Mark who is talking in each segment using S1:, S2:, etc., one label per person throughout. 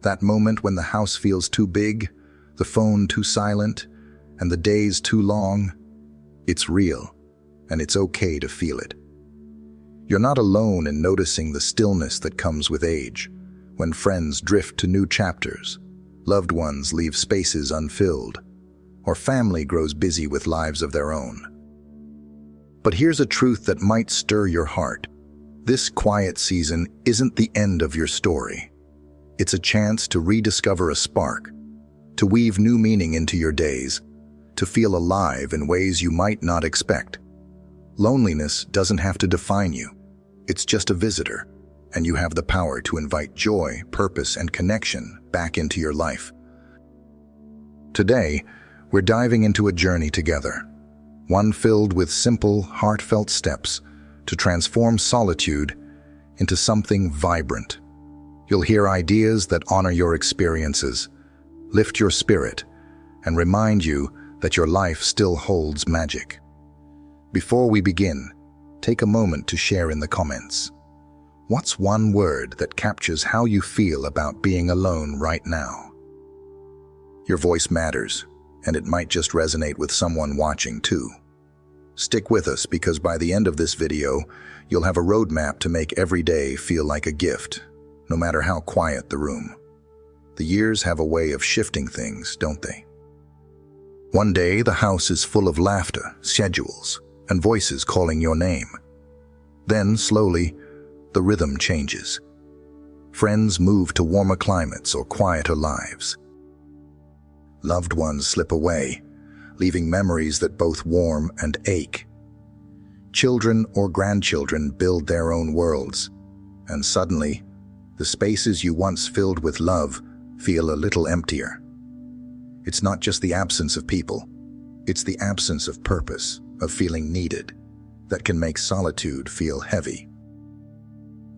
S1: That moment when the house feels too big, the phone too silent, and the days too long. It's real, and it's okay to feel it. You're not alone in noticing the stillness that comes with age, when friends drift to new chapters, loved ones leave spaces unfilled, or family grows busy with lives of their own. But here's a truth that might stir your heart. This quiet season isn't the end of your story. It's a chance to rediscover a spark, to weave new meaning into your days, to feel alive in ways you might not expect. Loneliness doesn't have to define you. It's just a visitor, and you have the power to invite joy, purpose, and connection back into your life. Today, we're diving into a journey together, one filled with simple, heartfelt steps to transform solitude into something vibrant. You'll hear ideas that honor your experiences, lift your spirit, and remind you that your life still holds magic. Before we begin, take a moment to share in the comments. What's one word that captures how you feel about being alone right now? Your voice matters, and it might just resonate with someone watching too. Stick with us because by the end of this video, you'll have a roadmap to make every day feel like a gift, no matter how quiet the room. The years have a way of shifting things, don't they? One day, the house is full of laughter, schedules, and voices calling your name. Then, slowly, the rhythm changes. Friends move to warmer climates or quieter lives. Loved ones slip away, leaving memories that both warm and ache. Children or grandchildren build their own worlds, and suddenly, the spaces you once filled with love feel a little emptier. It's not just the absence of people, it's the absence of purpose, of feeling needed, that can make solitude feel heavy.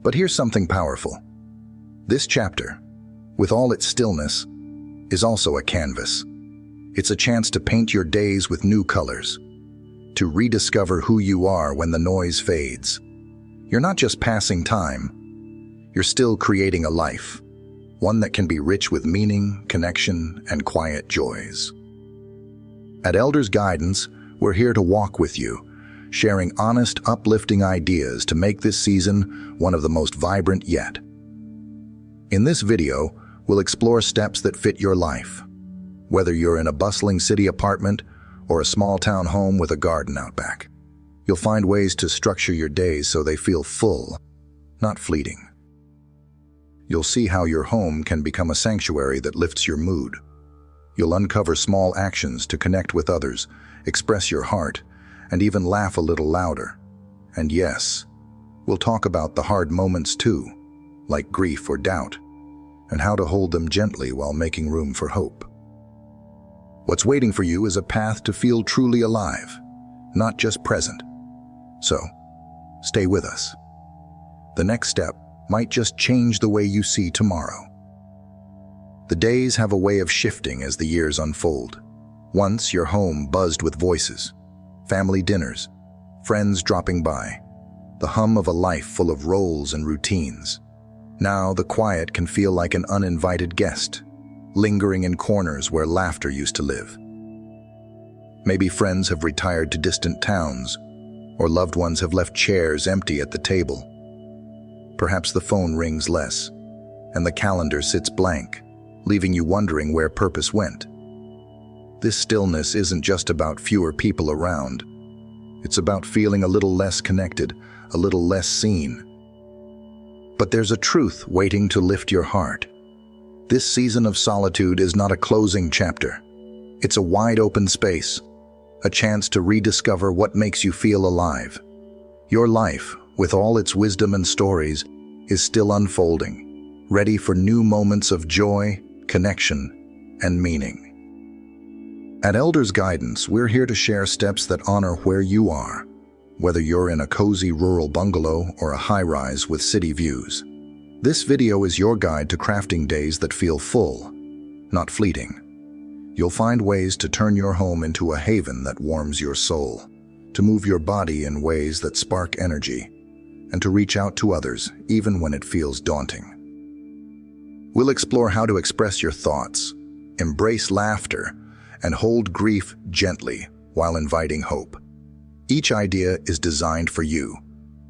S1: But here's something powerful. This chapter, with all its stillness, is also a canvas. It's a chance to paint your days with new colors, to rediscover who you are when the noise fades. You're not just passing time, you're still creating a life, one that can be rich with meaning, connection, and quiet joys. At Elders Guidance, we're here to walk with you, sharing honest, uplifting ideas to make this season one of the most vibrant yet. In this video, we'll explore steps that fit your life. Whether you're in a bustling city apartment or a small town home with a garden out back, you'll find ways to structure your days so they feel full, not fleeting. You'll see how your home can become a sanctuary that lifts your mood. You'll uncover small actions to connect with others, express your heart, and even laugh a little louder. And yes, we'll talk about the hard moments too, like grief or doubt, and how to hold them gently while making room for hope. What's waiting for you is a path to feel truly alive, not just present. So, stay with us. The next step might just change the way you see tomorrow. The days have a way of shifting as the years unfold. Once your home buzzed with voices, family dinners, friends dropping by, the hum of a life full of roles and routines. Now the quiet can feel like an uninvited guest, lingering in corners where laughter used to live. Maybe friends have retired to distant towns, or loved ones have left chairs empty at the table. Perhaps the phone rings less, and the calendar sits blank, leaving you wondering where purpose went. This stillness isn't just about fewer people around. It's about feeling a little less connected, a little less seen. But there's a truth waiting to lift your heart. This season of solitude is not a closing chapter. It's a wide-open space, a chance to rediscover what makes you feel alive. Your life, with all its wisdom and stories, is still unfolding, ready for new moments of joy, connection, and meaning. At Elders Guidance, we're here to share steps that honor where you are, whether you're in a cozy rural bungalow or a high-rise with city views. This video is your guide to crafting days that feel full, not fleeting. You'll find ways to turn your home into a haven that warms your soul, to move your body in ways that spark energy, and to reach out to others even when it feels daunting. We'll explore how to express your thoughts, embrace laughter, and hold grief gently while inviting hope. Each idea is designed for you,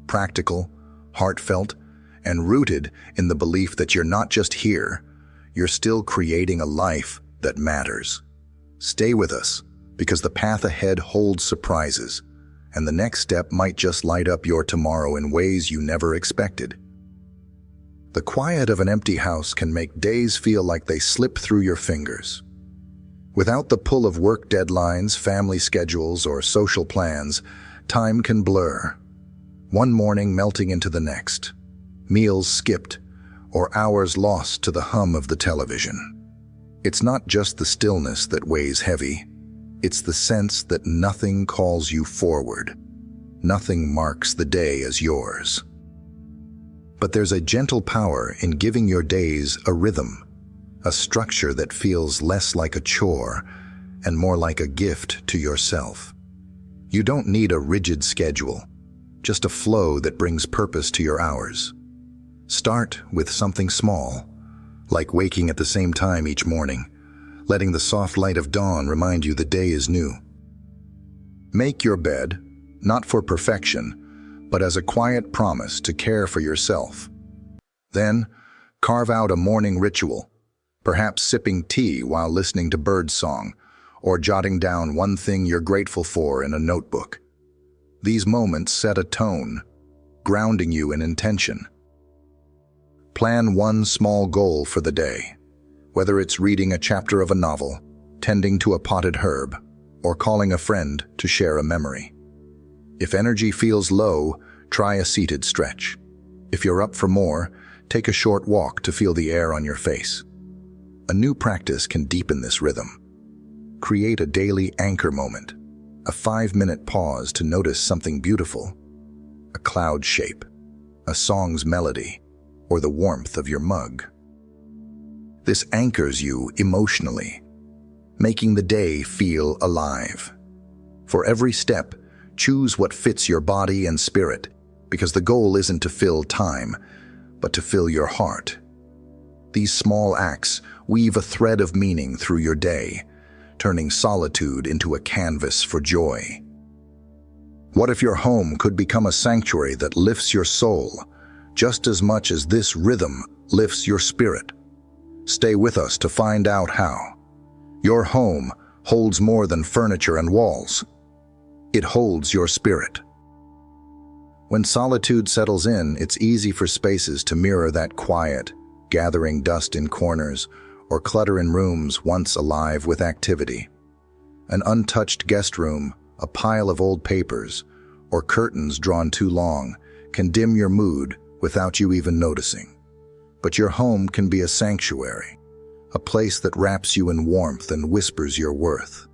S1: practical, heartfelt, and rooted in the belief that you're not just here, you're still creating a life that matters. Stay with us, because the path ahead holds surprises, and the next step might just light up your tomorrow in ways you never expected. The quiet of an empty house can make days feel like they slip through your fingers. Without the pull of work deadlines, family schedules, or social plans, time can blur. One morning melting into the next, meals skipped, or hours lost to the hum of the television. It's not just the stillness that weighs heavy, it's the sense that nothing calls you forward. Nothing marks the day as yours. But there's a gentle power in giving your days a rhythm, a structure that feels less like a chore and more like a gift to yourself. You don't need a rigid schedule, just a flow that brings purpose to your hours. Start with something small, like waking at the same time each morning, letting the soft light of dawn remind you the day is new. Make your bed, not for perfection, but as a quiet promise to care for yourself. Then, carve out a morning ritual, perhaps sipping tea while listening to birdsong, or jotting down one thing you're grateful for in a notebook. These moments set a tone, grounding you in intention. Plan one small goal for the day, whether it's reading a chapter of a novel, tending to a potted herb, or calling a friend to share a memory. If energy feels low, try a seated stretch. If you're up for more, take a short walk to feel the air on your face. A new practice can deepen this rhythm. Create a daily anchor moment, a 5-minute pause to notice something beautiful, a cloud shape, a song's melody, or the warmth of your mug. This anchors you emotionally, making the day feel alive. For every step, choose what fits your body and spirit, because the goal isn't to fill time, but to fill your heart. These small acts weave a thread of meaning through your day, turning solitude into a canvas for joy. What if your home could become a sanctuary that lifts your soul, just as much as this rhythm lifts your spirit? Stay with us to find out how. Your home holds more than furniture and walls. It holds your spirit. When solitude settles in, it's easy for spaces to mirror that quiet, gathering dust in corners or clutter in rooms once alive with activity. An untouched guest room, a pile of old papers, or curtains drawn too long can dim your mood without you even noticing. But your home can be a sanctuary, a place that wraps you in warmth and whispers your worth.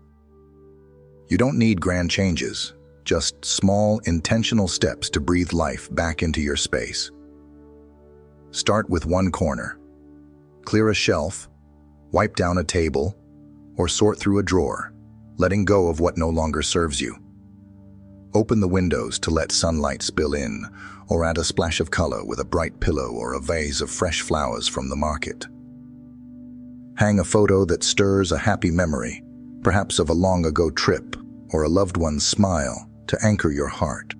S1: You don't need grand changes, just small, intentional steps to breathe life back into your space. Start with one corner. Clear a shelf, wipe down a table, or sort through a drawer, letting go of what no longer serves you. Open the windows to let sunlight spill in, or add a splash of color with a bright pillow or a vase of fresh flowers from the market. Hang a photo that stirs a happy memory, perhaps of a long-ago trip or a loved one's smile, to anchor your heart.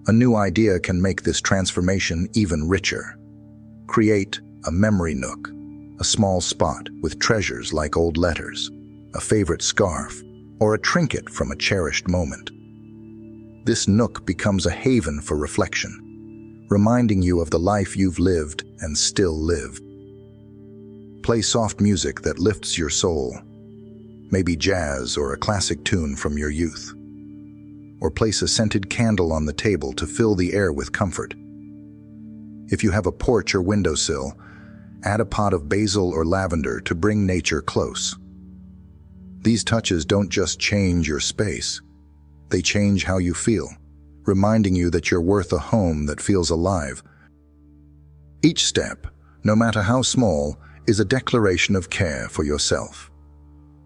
S1: A new idea can make this transformation even richer. Create a memory nook, a small spot with treasures like old letters, a favorite scarf, or a trinket from a cherished moment. This nook becomes a haven for reflection, reminding you of the life you've lived and still live. Play soft music that lifts your soul, maybe jazz or a classic tune from your youth. Or place a scented candle on the table to fill the air with comfort. If you have a porch or windowsill, add a pot of basil or lavender to bring nature close. These touches don't just change your space, they change how you feel, reminding you that you're worth a home that feels alive. Each step, no matter how small, is a declaration of care for yourself.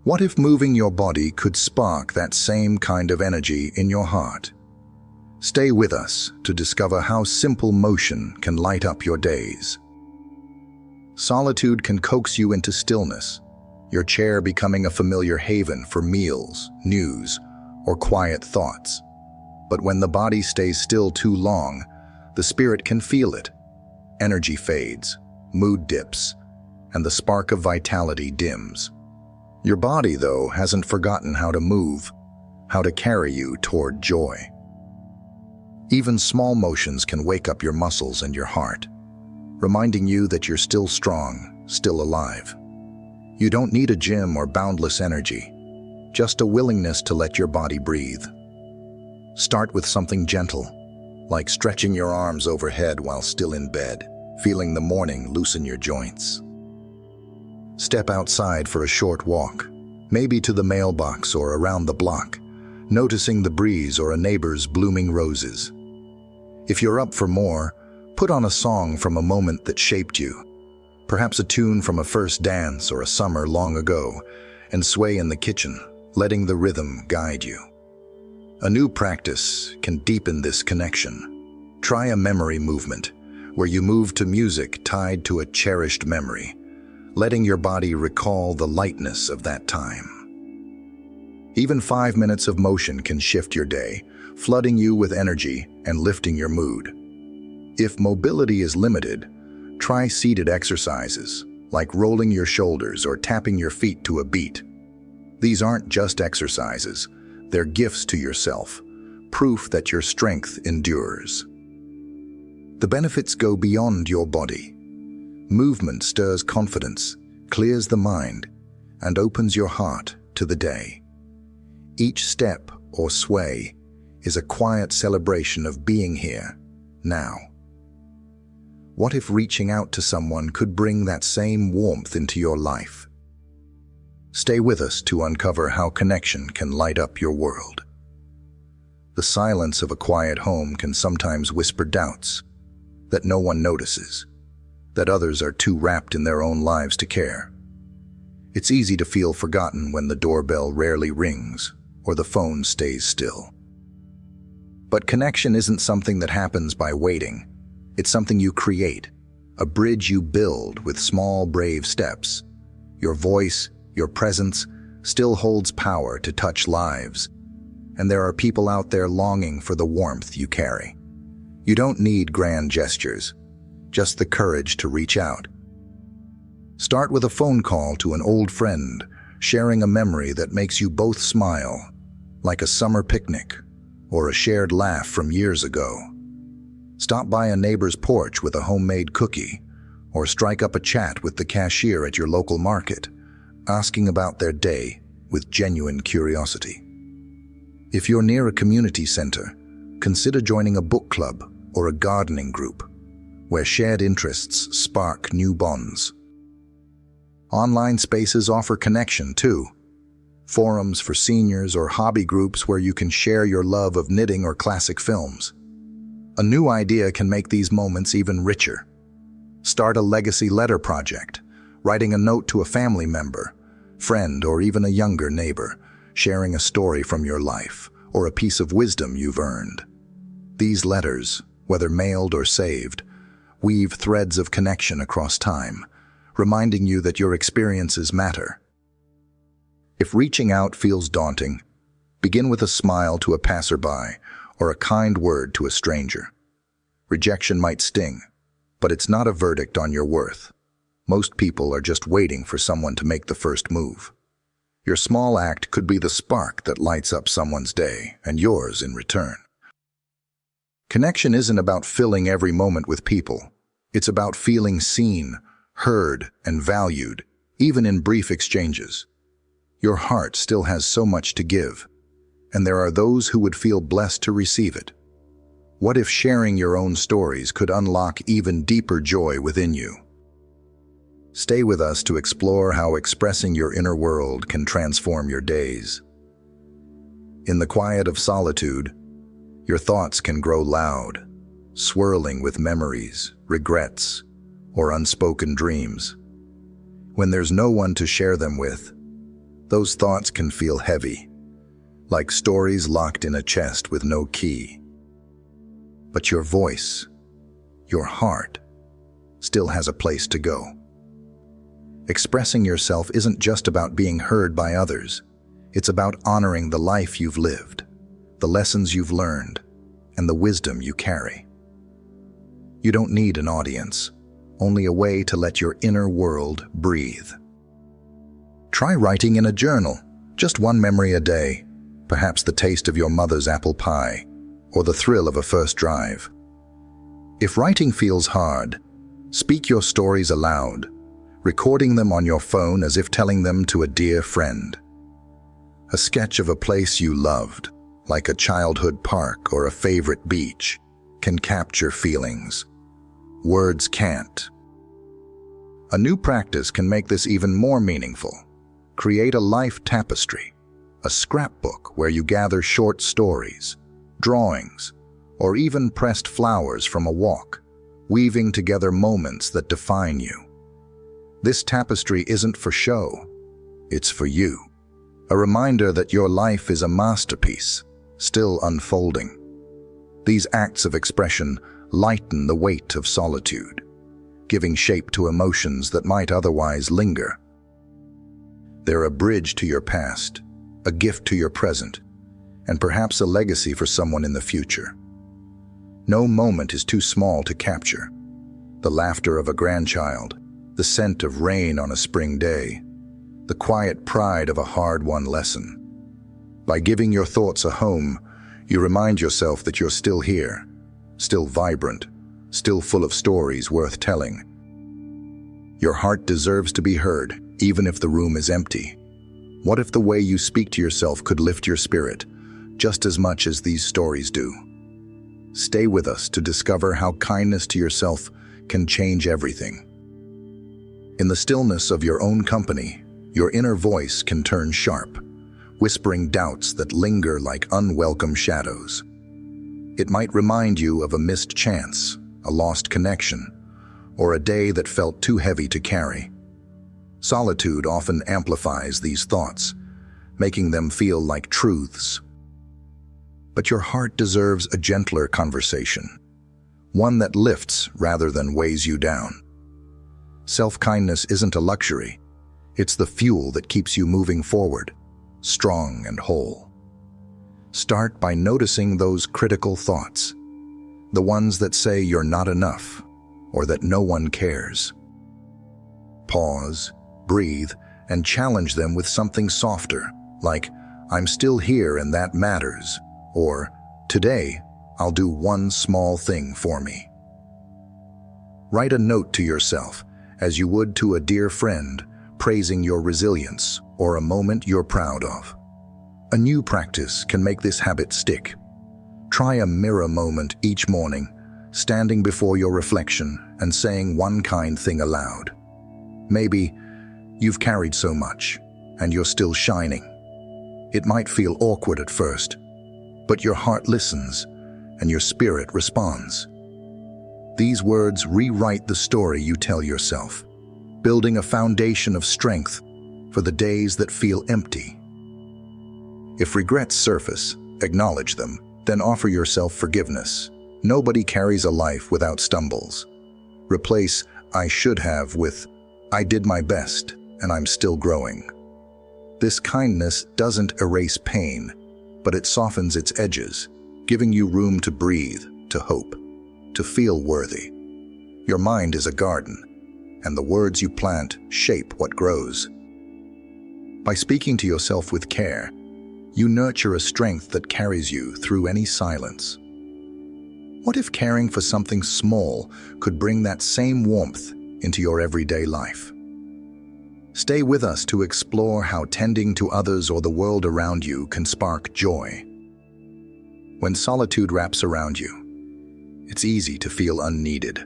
S1: What if moving your body could spark that same kind of energy in your heart? Stay with us to discover how simple motion can light up your days. Solitude can coax you into stillness, your chair becoming a familiar haven for meals, news, or quiet thoughts. But when the body stays still too long, the spirit can feel it. Energy fades, mood dips, and the spark of vitality dims. Your body, though, hasn't forgotten how to move, how to carry you toward joy. Even small motions can wake up your muscles and your heart, reminding you that you're still strong, still alive. You don't need a gym or boundless energy, just a willingness to let your body breathe. Start with something gentle, like stretching your arms overhead while still in bed, feeling the morning loosen your joints. Step outside for a short walk, maybe to the mailbox or around the block, noticing the breeze or a neighbor's blooming roses. If you're up for more, put on a song from a moment that shaped you, perhaps a tune from a first dance or a summer long ago, and sway in the kitchen, letting the rhythm guide you. A new practice can deepen this connection. Try a memory movement, where you move to music tied to a cherished memory, letting your body recall the lightness of that time. Even 5 minutes of motion can shift your day, flooding you with energy and lifting your mood. If mobility is limited, try seated exercises, like rolling your shoulders or tapping your feet to a beat. These aren't just exercises, they're gifts to yourself, proof that your strength endures. The benefits go beyond your body. Movement stirs confidence, clears the mind, and opens your heart to the day. Each step or sway is a quiet celebration of being here, now. What if reaching out to someone could bring that same warmth into your life? Stay with us to uncover how connection can light up your world. The silence of a quiet home can sometimes whisper doubts, that no one notices, that others are too wrapped in their own lives to care. It's easy to feel forgotten when the doorbell rarely rings or the phone stays still. But connection isn't something that happens by waiting. It's something you create, a bridge you build with small, brave steps. Your voice, your presence, still holds power to touch lives, and there are people out there longing for the warmth you carry. You don't need grand gestures, just the courage to reach out. Start with a phone call to an old friend, sharing a memory that makes you both smile, like a summer picnic or a shared laugh from years ago. Stop by a neighbor's porch with a homemade cookie, or strike up a chat with the cashier at your local market, asking about their day with genuine curiosity. If you're near a community center, consider joining a book club or a gardening group, where shared interests spark new bonds. Online spaces offer connection too. Forums for seniors or hobby groups where you can share your love of knitting or classic films. A new idea can make these moments even richer. Start a legacy letter project, writing a note to a family member, friend, or even a younger neighbor, sharing a story from your life or a piece of wisdom you've earned. These letters, whether mailed or saved, weave threads of connection across time, reminding you that your experiences matter. If reaching out feels daunting, begin with a smile to a passerby or a kind word to a stranger. Rejection might sting, but it's not a verdict on your worth. Most people are just waiting for someone to make the first move. Your small act could be the spark that lights up someone's day, and yours in return. Connection isn't about filling every moment with people. It's about feeling seen, heard, and valued, even in brief exchanges. Your heart still has so much to give, and there are those who would feel blessed to receive it. What if sharing your own stories could unlock even deeper joy within you? Stay with us to explore how expressing your inner world can transform your days. In the quiet of solitude, your thoughts can grow loud, swirling with memories, regrets, or unspoken dreams. When there's no one to share them with, those thoughts can feel heavy, like stories locked in a chest with no key. But your voice, your heart, still has a place to go. Expressing yourself isn't just about being heard by others. It's about honoring the life you've lived, the lessons you've learned, and the wisdom you carry. You don't need an audience, only a way to let your inner world breathe. Try writing in a journal, just one memory a day, perhaps the taste of your mother's apple pie, or the thrill of a first drive. If writing feels hard, speak your stories aloud, recording them on your phone as if telling them to a dear friend. A sketch of a place you loved, like a childhood park or a favorite beach, can capture feelings. Words can't. A new practice can make this even more meaningful. Create a life tapestry, a scrapbook where you gather short stories, drawings, or even pressed flowers from a walk, weaving together moments that define you. This tapestry isn't for show, it's for you. A reminder that your life is a masterpiece, still unfolding. These acts of expression lighten the weight of solitude, giving shape to emotions that might otherwise linger. They're a bridge to your past, a gift to your present, and perhaps a legacy for someone in the future. No moment is too small to capture. The laughter of a grandchild, the scent of rain on a spring day, the quiet pride of a hard-won lesson. By giving your thoughts a home, you remind yourself that you're still here, still vibrant, still full of stories worth telling. Your heart deserves to be heard, even if the room is empty. What if the way you speak to yourself could lift your spirit, just as much as these stories do? Stay with us to discover how kindness to yourself can change everything. In the stillness of your own company, your inner voice can turn sharp, whispering doubts that linger like unwelcome shadows. It might remind you of a missed chance, a lost connection, or a day that felt too heavy to carry. Solitude often amplifies these thoughts, making them feel like truths. But your heart deserves a gentler conversation, one that lifts rather than weighs you down. Self-kindness isn't a luxury. It's the fuel that keeps you moving forward, strong and whole. Start by noticing those critical thoughts, the ones that say you're not enough or that no one cares. Pause, breathe, and challenge them with something softer, like, "I'm still here and that matters," or, "Today, I'll do one small thing for me." Write a note to yourself, as you would to a dear friend, praising your resilience or a moment you're proud of. A new practice can make this habit stick. Try a mirror moment each morning, standing before your reflection and saying one kind thing aloud. Maybe, "You've carried so much, and you're still shining." It might feel awkward at first, but your heart listens, and your spirit responds. These words rewrite the story you tell yourself, building a foundation of strength for the days that feel empty. If regrets surface, acknowledge them, then offer yourself forgiveness. Nobody carries a life without stumbles. Replace "I should have" with "I did my best, and I'm still growing." This kindness doesn't erase pain, but it softens its edges, giving you room to breathe, to hope, to feel worthy. Your mind is a garden, and the words you plant shape what grows. By speaking to yourself with care, you nurture a strength that carries you through any silence. What if caring for something small could bring that same warmth into your everyday life? Stay with us to explore how tending to others or the world around you can spark joy. When solitude wraps around you, it's easy to feel unneeded,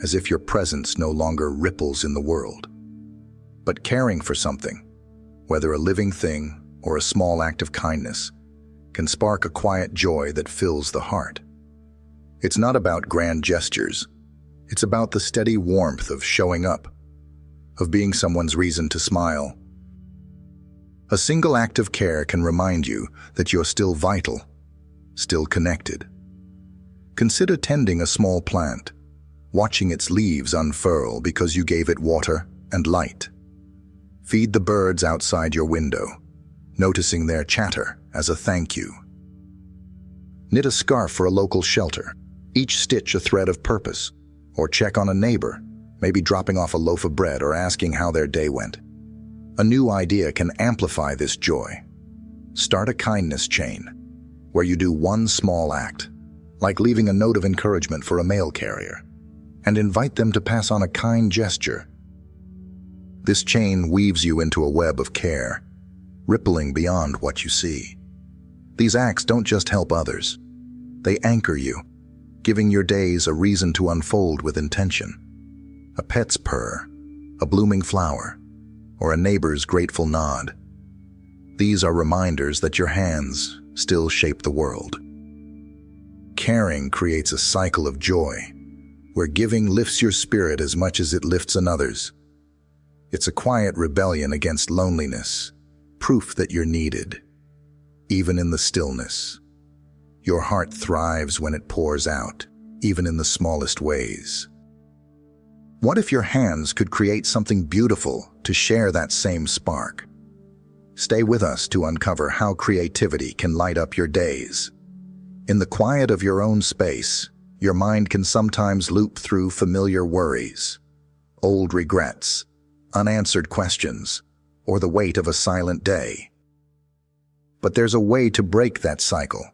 S1: as if your presence no longer ripples in the world. But caring for something, whether a living thing or a small act of kindness, can spark a quiet joy that fills the heart. It's not about grand gestures. It's about the steady warmth of showing up, of being someone's reason to smile. A single act of care can remind you that you're still vital, still connected. Consider tending a small plant, watching its leaves unfurl because you gave it water, and light. Feed the birds outside your window, noticing their chatter as a thank you. Knit a scarf for a local shelter, each stitch a thread of purpose. Or check on a neighbor, maybe dropping off a loaf of bread or asking how their day went. A new idea can amplify this joy. Start a kindness chain, where you do one small act, like leaving a note of encouragement for a mail carrier, and invite them to pass on a kind gesture. This chain weaves you into a web of care, rippling beyond what you see. These acts don't just help others, they anchor you, giving your days a reason to unfold with intention. A pet's purr, a blooming flower, or a neighbor's grateful nod. These are reminders that your hands still shape the world. Caring creates a cycle of joy, where giving lifts your spirit as much as it lifts another's. It's a quiet rebellion against loneliness, proof that you're needed, even in the stillness. Your heart thrives when it pours out, even in the smallest ways. What if your hands could create something beautiful to share that same spark? Stay with us to uncover how creativity can light up your days. In the quiet of your own space, your mind can sometimes loop through familiar worries, old regrets, unanswered questions, or the weight of a silent day. But there's a way to break that cycle,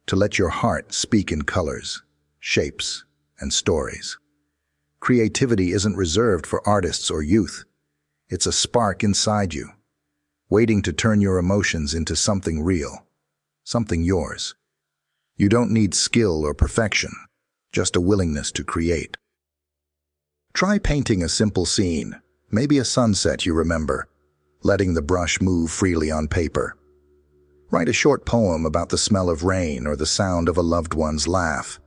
S1: to let your heart speak in colors, shapes, and stories. Creativity isn't reserved for artists or youth. It's a spark inside you, waiting to turn your emotions into something real, something yours. You don't need skill or perfection, just a willingness to create. Try painting a simple scene, maybe a sunset you remember, letting the brush move freely on paper. Write a short poem about the smell of rain or the sound of a loved one's laugh,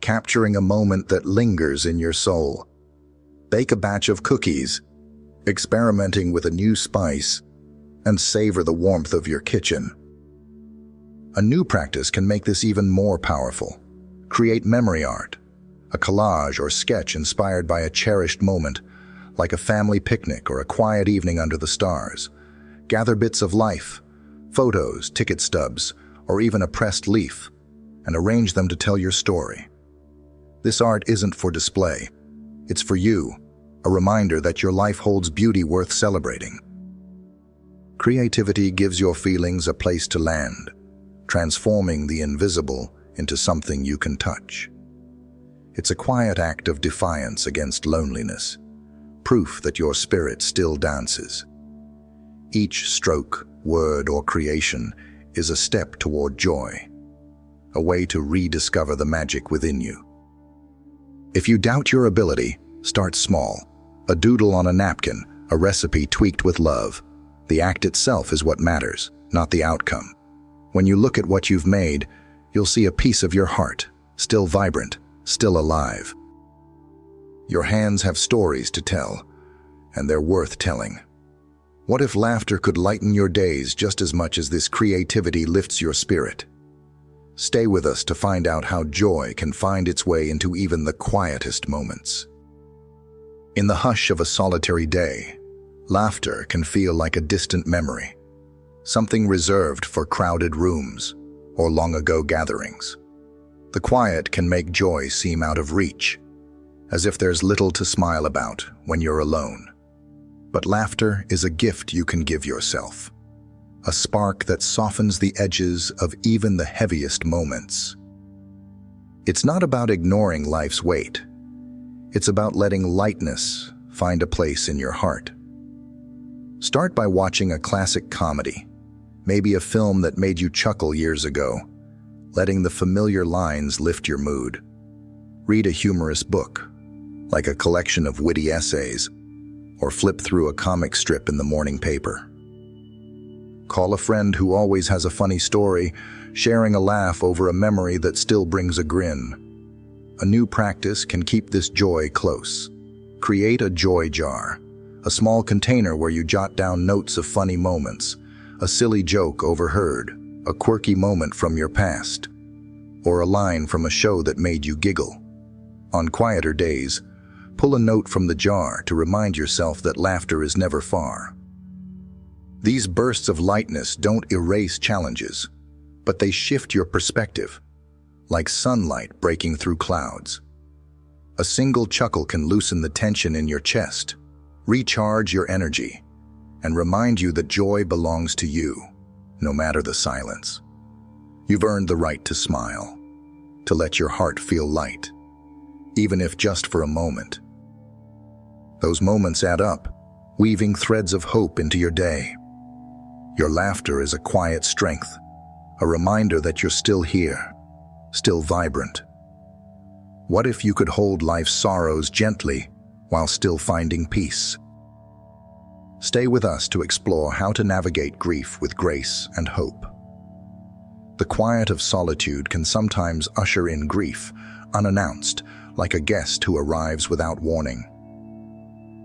S1: capturing a moment that lingers in your soul. Bake a batch of cookies, experimenting with a new spice, and savor the warmth of your kitchen. A new practice can make this even more powerful. Create memory art, a collage or sketch inspired by a cherished moment, like a family picnic or a quiet evening under the stars. Gather bits of life, photos, ticket stubs, or even a pressed leaf, and arrange them to tell your story. This art isn't for display. It's for you, a reminder that your life holds beauty worth celebrating. Creativity gives your feelings a place to land, transforming the invisible into something you can touch. It's a quiet act of defiance against loneliness, proof that your spirit still dances. Each stroke, word, or creation is a step toward joy, a way to rediscover the magic within you. If you doubt your ability, start small. A doodle on a napkin, a recipe tweaked with love. The act itself is what matters, not the outcome. When you look at what you've made, you'll see a piece of your heart, still vibrant, still alive. Your hands have stories to tell, and they're worth telling. What if laughter could lighten your days just as much as this creativity lifts your spirit? Stay with us to find out how joy can find its way into even the quietest moments. In the hush of a solitary day, laughter can feel like a distant memory, something reserved for crowded rooms or long-ago gatherings. The quiet can make joy seem out of reach, as if there's little to smile about when you're alone. But laughter is a gift you can give yourself, a spark that softens the edges of even the heaviest moments. It's not about ignoring life's weight. It's about letting lightness find a place in your heart. Start by watching a classic comedy, maybe a film that made you chuckle years ago, letting the familiar lines lift your mood. Read a humorous book, like a collection of witty essays, or flip through a comic strip in the morning paper. Call a friend who always has a funny story, sharing a laugh over a memory that still brings a grin. A new practice can keep this joy close. Create a joy jar, a small container where you jot down notes of funny moments, a silly joke overheard, a quirky moment from your past, or a line from a show that made you giggle. On quieter days, Pull a note from the jar to remind yourself that laughter is never far. These bursts of lightness don't erase challenges, but they shift your perspective, like sunlight breaking through clouds. A single chuckle can loosen the tension in your chest, recharge your energy, and remind you that joy belongs to you, no matter the silence. You've earned the right to smile, to let your heart feel light, even if just for a moment. Those moments add up, weaving threads of hope into your day. Your laughter is a quiet strength, a reminder that you're still here, still vibrant. What if you could hold life's sorrows gently while still finding peace? Stay with us to explore how to navigate grief with grace and hope. The quiet of solitude can sometimes usher in grief, unannounced, like a guest who arrives without warning.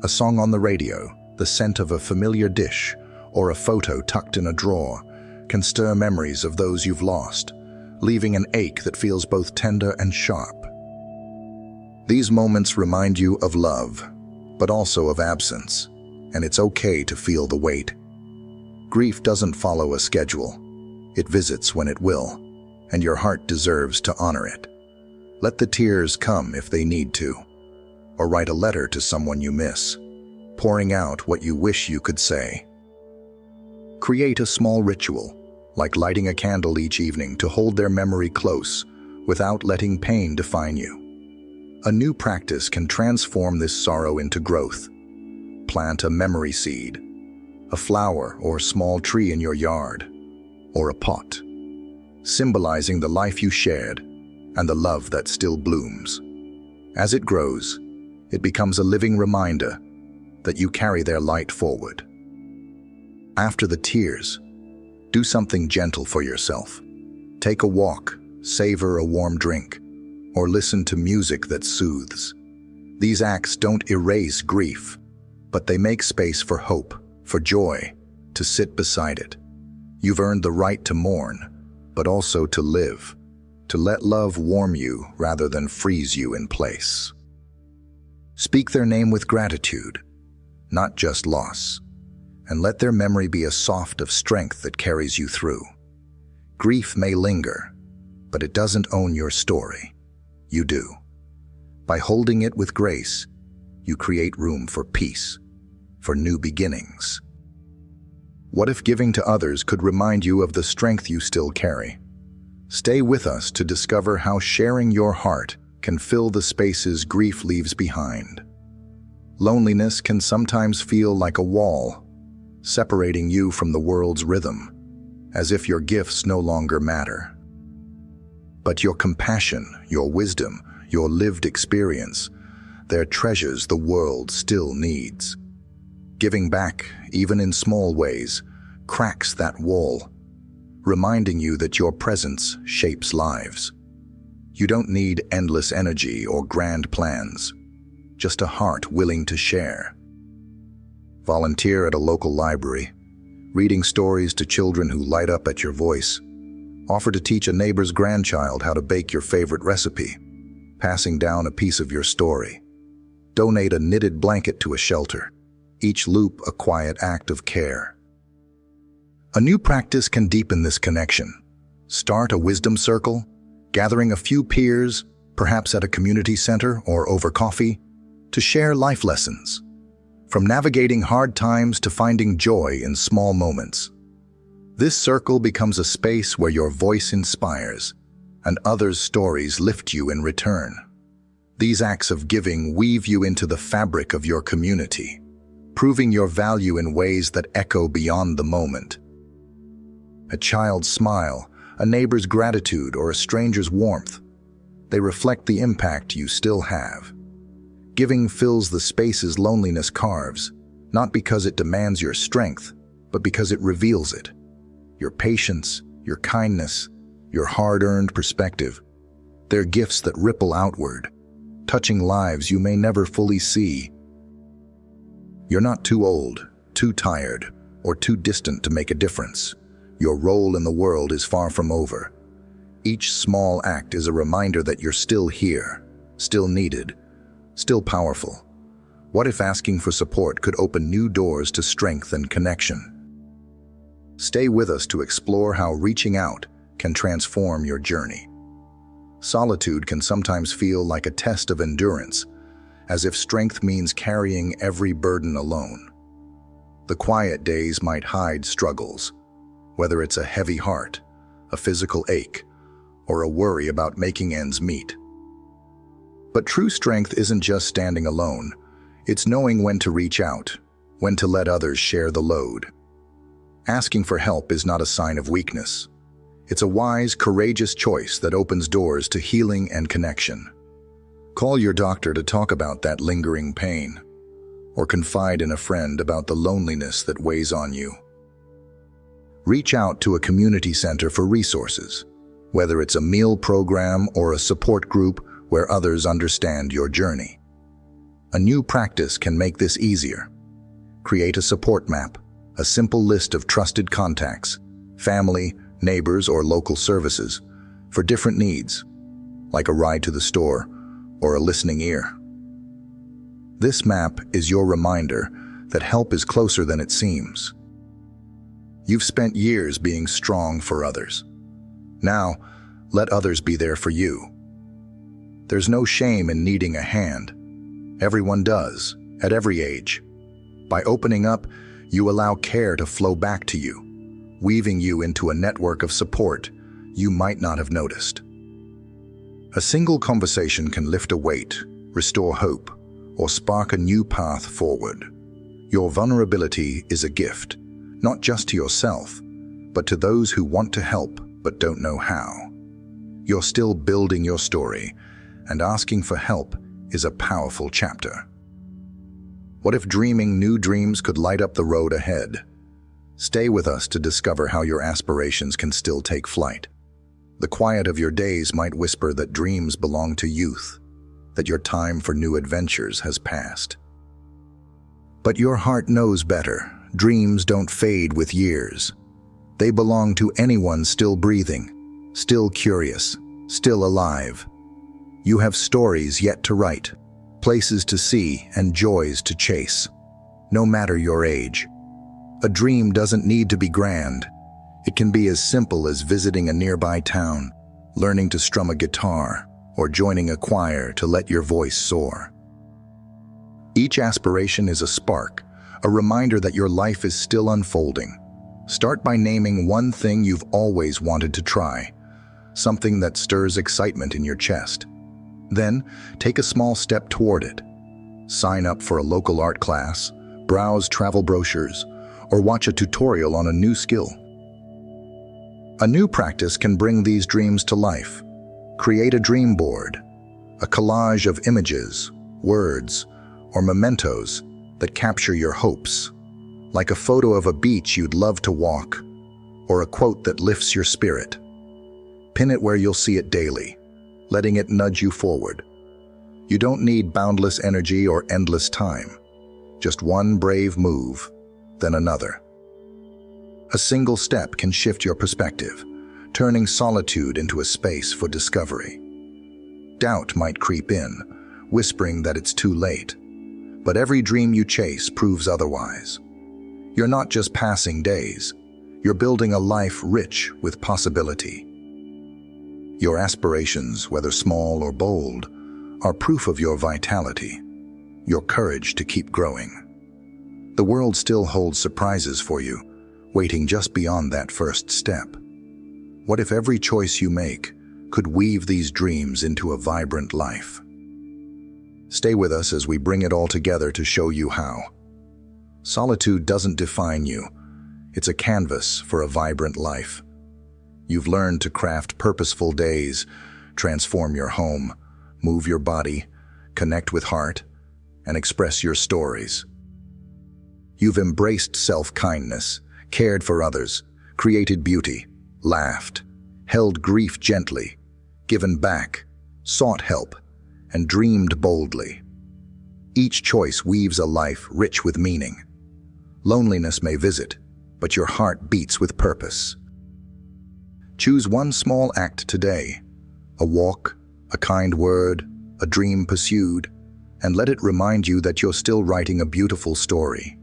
S1: A song on the radio, the scent of a familiar dish, or a photo tucked in a drawer can stir memories of those you've lost, leaving an ache that feels both tender and sharp. These moments remind you of love, but also of absence, and it's okay to feel the weight. Grief doesn't follow a schedule. It visits when it will, and your heart deserves to honor it. Let the tears come if they need to, or write a letter to someone you miss, pouring out what you wish you could say. Create a small ritual, like lighting a candle each evening to hold their memory close without letting pain define you. A new practice can transform this sorrow into growth. Plant a memory seed, a flower or small tree in your yard, or a pot, symbolizing the life you shared and the love that still blooms. As it grows, it becomes a living reminder that you carry their light forward. After the tears, do something gentle for yourself. Take a walk, savor a warm drink, or listen to music that soothes. These acts don't erase grief, but they make space for hope, for joy, to sit beside it. You've earned the right to mourn, but also to live, to let love warm you rather than freeze you in place. Speak their name with gratitude, not just loss, and let their memory be a soft of strength that carries you through. Grief may linger, but it doesn't own your story. You do. By holding it with grace, you create room for peace, for new beginnings. What if giving to others could remind you of the strength you still carry? Stay with us to discover how sharing your heart can fill the spaces grief leaves behind. Loneliness can sometimes feel like a wall, separating you from the world's rhythm, as if your gifts no longer matter. But your compassion, your wisdom, your lived experience, they're treasures the world still needs. Giving back, even in small ways, cracks that wall, reminding you that your presence shapes lives. You don't need endless energy or grand plans, just a heart willing to share. Volunteer at a local library, reading stories to children who light up at your voice. Offer to teach a neighbor's grandchild how to bake your favorite recipe, passing down a piece of your story. Donate a knitted blanket to a shelter, each loop a quiet act of care. A new practice can deepen this connection. Start a wisdom circle, gathering a few peers, perhaps at a community center or over coffee, to share life lessons. From navigating hard times to finding joy in small moments. This circle becomes a space where your voice inspires, and others' stories lift you in return. These acts of giving weave you into the fabric of your community, proving your value in ways that echo beyond the moment. A child's smile, a neighbor's gratitude, or a stranger's warmth, they reflect the impact you still have. Giving fills the spaces loneliness carves, not because it demands your strength, but because it reveals it. Your patience, your kindness, your hard-earned perspective. They're gifts that ripple outward, touching lives you may never fully see. You're not too old, too tired, or too distant to make a difference. Your role in the world is far from over. Each small act is a reminder that you're still here, still needed, still powerful. What if asking for support could open new doors to strength and connection? Stay with us to explore how reaching out can transform your journey. Solitude can sometimes feel like a test of endurance, as if strength means carrying every burden alone. The quiet days might hide struggles, whether it's a heavy heart, a physical ache, or a worry about making ends meet. But true strength isn't just standing alone. It's knowing when to reach out, when to let others share the load. Asking for help is not a sign of weakness. It's a wise, courageous choice that opens doors to healing and connection. Call your doctor to talk about that lingering pain, or confide in a friend about the loneliness that weighs on you. Reach out to a community center for resources, whether it's a meal program or a support group where others understand your journey. A new practice can make this easier. Create a support map, a simple list of trusted contacts, family, neighbors, or local services for different needs, like a ride to the store or a listening ear. This map is your reminder that help is closer than it seems. You've spent years being strong for others. Now, let others be there for you. There's no shame in needing a hand. Everyone does, at every age. By opening up, you allow care to flow back to you, weaving you into a network of support you might not have noticed. A single conversation can lift a weight, restore hope, or spark a new path forward. Your vulnerability is a gift, not just to yourself, but to those who want to help but don't know how. You're still building your story, and asking for help is a powerful chapter. What if dreaming new dreams could light up the road ahead? Stay with us to discover how your aspirations can still take flight. The quiet of your days might whisper that dreams belong to youth, that your time for new adventures has passed. But your heart knows better. Dreams don't fade with years. They belong to anyone still breathing, still curious, still alive. You have stories yet to write, places to see, and joys to chase, no matter your age. A dream doesn't need to be grand. It can be as simple as visiting a nearby town, learning to strum a guitar, or joining a choir to let your voice soar. Each aspiration is a spark, a reminder that your life is still unfolding. Start by naming one thing you've always wanted to try, something that stirs excitement in your chest. Then, take a small step toward it. Sign up for a local art class, browse travel brochures, or watch a tutorial on a new skill. A new practice can bring these dreams to life. Create a dream board, a collage of images, words, or mementos that capture your hopes, like a photo of a beach you'd love to walk, or a quote that lifts your spirit. Pin it where you'll see it daily, letting it nudge you forward. You don't need boundless energy or endless time. Just one brave move, then another. A single step can shift your perspective, turning solitude into a space for discovery. Doubt might creep in, whispering that it's too late. But every dream you chase proves otherwise. You're not just passing days. You're building a life rich with possibility. Your aspirations, whether small or bold, are proof of your vitality, your courage to keep growing. The world still holds surprises for you, waiting just beyond that first step. What if every choice you make could weave these dreams into a vibrant life? Stay with us as we bring it all together to show you how. Solitude doesn't define you. It's a canvas for a vibrant life. You've learned to craft purposeful days, transform your home, move your body, connect with heart, and express your stories. You've embraced self-kindness, cared for others, created beauty, laughed, held grief gently, given back, sought help, and dreamed boldly. Each choice weaves a life rich with meaning. Loneliness may visit, but your heart beats with purpose. Choose one small act today, a walk, a kind word, a dream pursued, and let it remind you that you're still writing a beautiful story.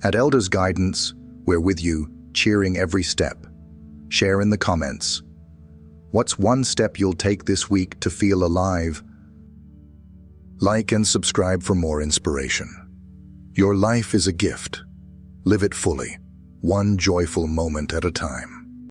S1: At Elders Guidance, we're with you, cheering every step. Share in the comments. What's one step you'll take this week to feel alive? Like and subscribe for more inspiration. Your life is a gift. Live it fully, one joyful moment at a time.